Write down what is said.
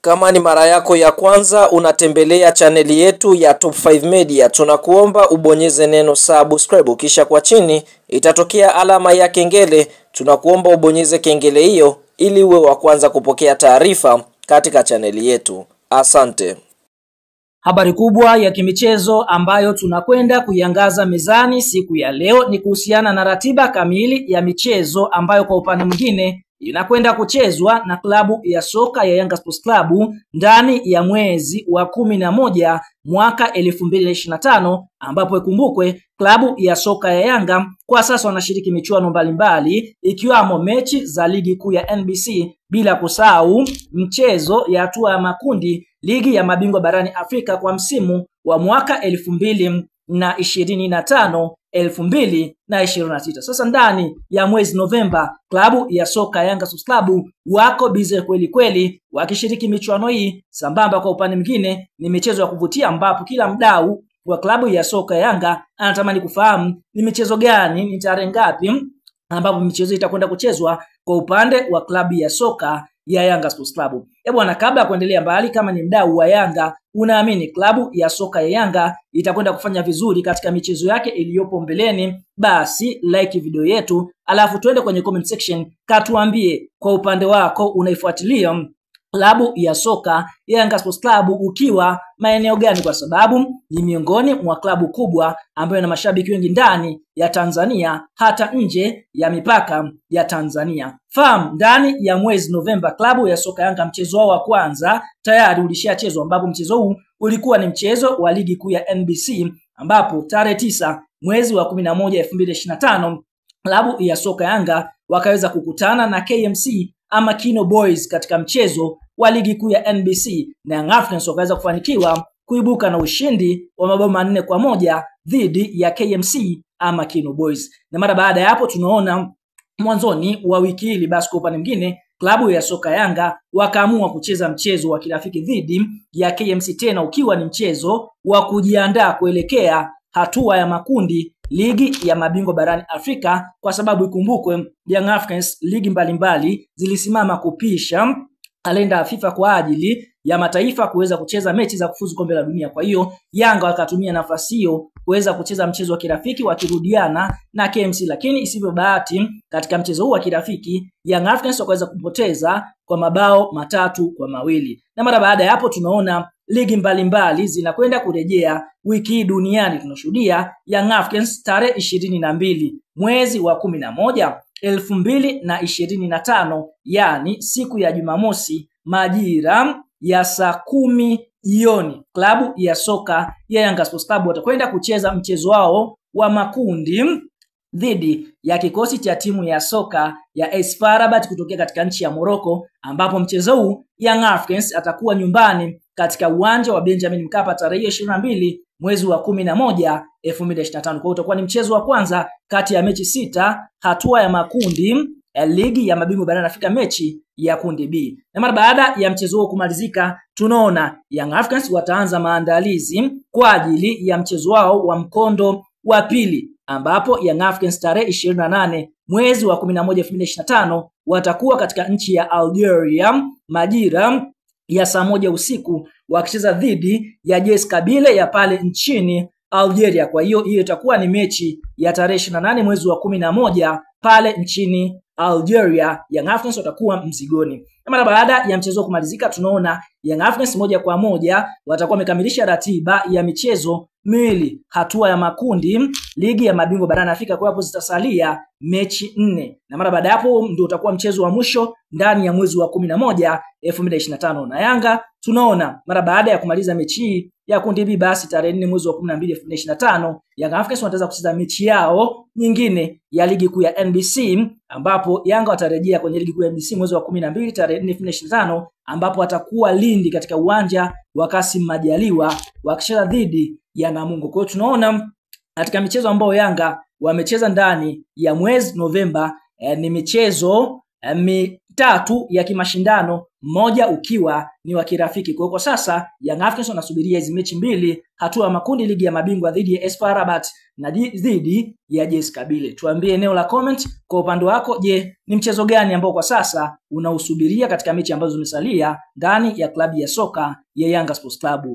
Kama ni mara yako ya kwanza unatembelea chaneli yetu ya Top 5 Media, tunakuomba ubonyeze neno subscribe, kisha kwa chini itatokea alama ya kengele. Tunakuomba ubonyeze kengele hiyo ili uwe wa kwanza kupokea taarifa katika chaneli yetu. Asante. Habari kubwa ya kimichezo ambayo tunakwenda kuiangaza mezani siku ya leo ni kuhusiana na ratiba kamili ya michezo ambayo kwa upande mwingine inakwenda kuchezwa na klabu ya soka ya Yanga Sports Club ndani ya mwezi wa 11 mwaka 2025, ambapo ikumbukwe klabu ya soka ya Yanga kwa sasa wanashiriki michuano mbalimbali ikiwamo mechi za ligi kuu ya NBC, bila kusahau mchezo ya hatua ya makundi ligi ya mabingwa barani Afrika kwa msimu wa mwaka 2025-2026. Sasa ndani ya mwezi Novemba klabu ya soka Yanga Sports Club wako busy kweli kweli wakishiriki michuano hii, sambamba kwa upande mwingine ni michezo ya kuvutia ambapo kila mdau wa klabu ya soka Yanga anatamani kufahamu ni michezo gani, ni tarehe ngapi ambapo michezo itakwenda kuchezwa kwa upande wa klabu ya soka ya Yanga Sports Club. Bwana, kabla ya kuendelea mbali, kama ni mdau wa Yanga unaamini klabu ya soka ya Yanga itakwenda kufanya vizuri katika michezo yake iliyopo mbeleni, basi like video yetu, alafu tuende kwenye comment section katuambie kwa upande wako unaifuatilia klabu ya soka ya Yanga Sports Club ukiwa maeneo gani, kwa sababu ni miongoni mwa klabu kubwa ambayo ina mashabiki wengi ndani ya Tanzania hata nje ya mipaka ya Tanzania. Fahamu ndani ya mwezi Novemba klabu ya soka Yanga mchezo wao wa kwanza tayari ulishachezwa, ambapo mchezo huu ulikuwa ni mchezo wa ligi kuu ya NBC, ambapo tarehe 9 mwezi wa 11 2025 klabu ya soka Yanga wakaweza kukutana na KMC ama Kino Boys katika mchezo wa ligi kuu ya NBC, na Young Africans wakaweza kufanikiwa kuibuka na ushindi wa mabao 4-1 dhidi ya KMC ama Kino Boys. Na mara baada ya hapo tunaona mwanzoni wa wiki hili, basi kwa upande mwingine klabu ya soka Yanga wakaamua kucheza mchezo wa kirafiki dhidi ya KMC, tena ukiwa ni mchezo wa kujiandaa kuelekea hatua ya makundi ligi ya mabingwa barani Afrika, kwa sababu ikumbukwe Young Africans ligi mbalimbali zilisimama kupisha kalenda ya FIFA kwa ajili ya mataifa kuweza kucheza mechi za kufuzu kombe la dunia. Kwa hiyo Yanga wakatumia nafasi hiyo kuweza kucheza mchezo wa kirafiki wakirudiana na KMC, lakini isivyo bahati katika mchezo huu wa kirafiki Young Africans wakaweza kupoteza kwa mabao 3-2. Na mara baada ya hapo tunaona ligi mbalimbali zinakwenda kurejea wiki hii duniani. Tunashuhudia Young Africans tarehe 22 mwezi wa 11 2025, yani siku ya Jumamosi majira ya saa 10 jioni, klabu ya soka ya Yanga Sports Club watakwenda kucheza mchezo wao wa makundi dhidi ya kikosi cha timu ya soka ya AS FAR Rabat kutokea katika nchi ya Morocco, ambapo mchezo huu Young Africans atakuwa nyumbani katika uwanja wa Benjamin Mkapa tarehe 22 mwezi wa 11 2025. Kwa hiyo utakuwa ni mchezo wa kwanza kati ya mechi 6 hatua ya makundi ya ligi ya mabingwa barani Afrika, mechi ya kundi B. Na mara baada ya mchezo huo kumalizika, tunaona Young Africans wataanza maandalizi kwa ajili ya mchezo wao wa mkondo wa pili, ambapo Young Africans tarehe 28 mwezi wa 11 2025 watakuwa katika nchi ya Algeria majira ya saa 1 usiku wakicheza dhidi ya JS Kabylie ya pale nchini Algeria. Kwa hiyo itakuwa ni mechi ya tarehe 28 mwezi wa 11 pale nchini Algeria. Young Africans watakuwa mzigoni. Na mara baada ya mchezo kumalizika, tunaona Young Africans moja kwa moja watakuwa wamekamilisha ratiba ya michezo miwili hatua ya makundi ligi ya mabingwa barani Afrika, kwa hapo zitasalia mechi 4. Na mara baada hapo ndio utakuwa mchezo wa mwisho ndani ya mwezi wa 11 2025. Na Yanga tunaona mara baada ya kumaliza mechi hii ya kundi B, basi tarehe 4 mwezi wa 12 2025 Young Africans wataweza kucheza mechi yao nyingine ya ligi kuu ya NBC, ambapo Yanga watarejea kwenye ligi kuu ya NBC mwezi wa 12 tarehe 4 2025, ambapo watakuwa Lindi katika uwanja wa Kassim Majaliwa wakicheza dhidi ya Namungo. Kwa hiyo tunaona katika michezo ambayo Yanga wamecheza ndani ya mwezi Novemba ni michezo 3 3 ya kimashindano, moja ukiwa ni wa kirafiki. Kwa sasa Young Africans wanasubiria hizo mechi mbili, hatua ya makundi ligi ya mabingwa dhidi ya AS FAR Rabat na dhidi ya JS Kabylie. Tuambie eneo la comment kwa upande wako, je, ni mchezo gani ambao kwa sasa unausubiria katika mechi ambazo zimesalia ndani ya klabu ya soka ya Yanga Sports Club?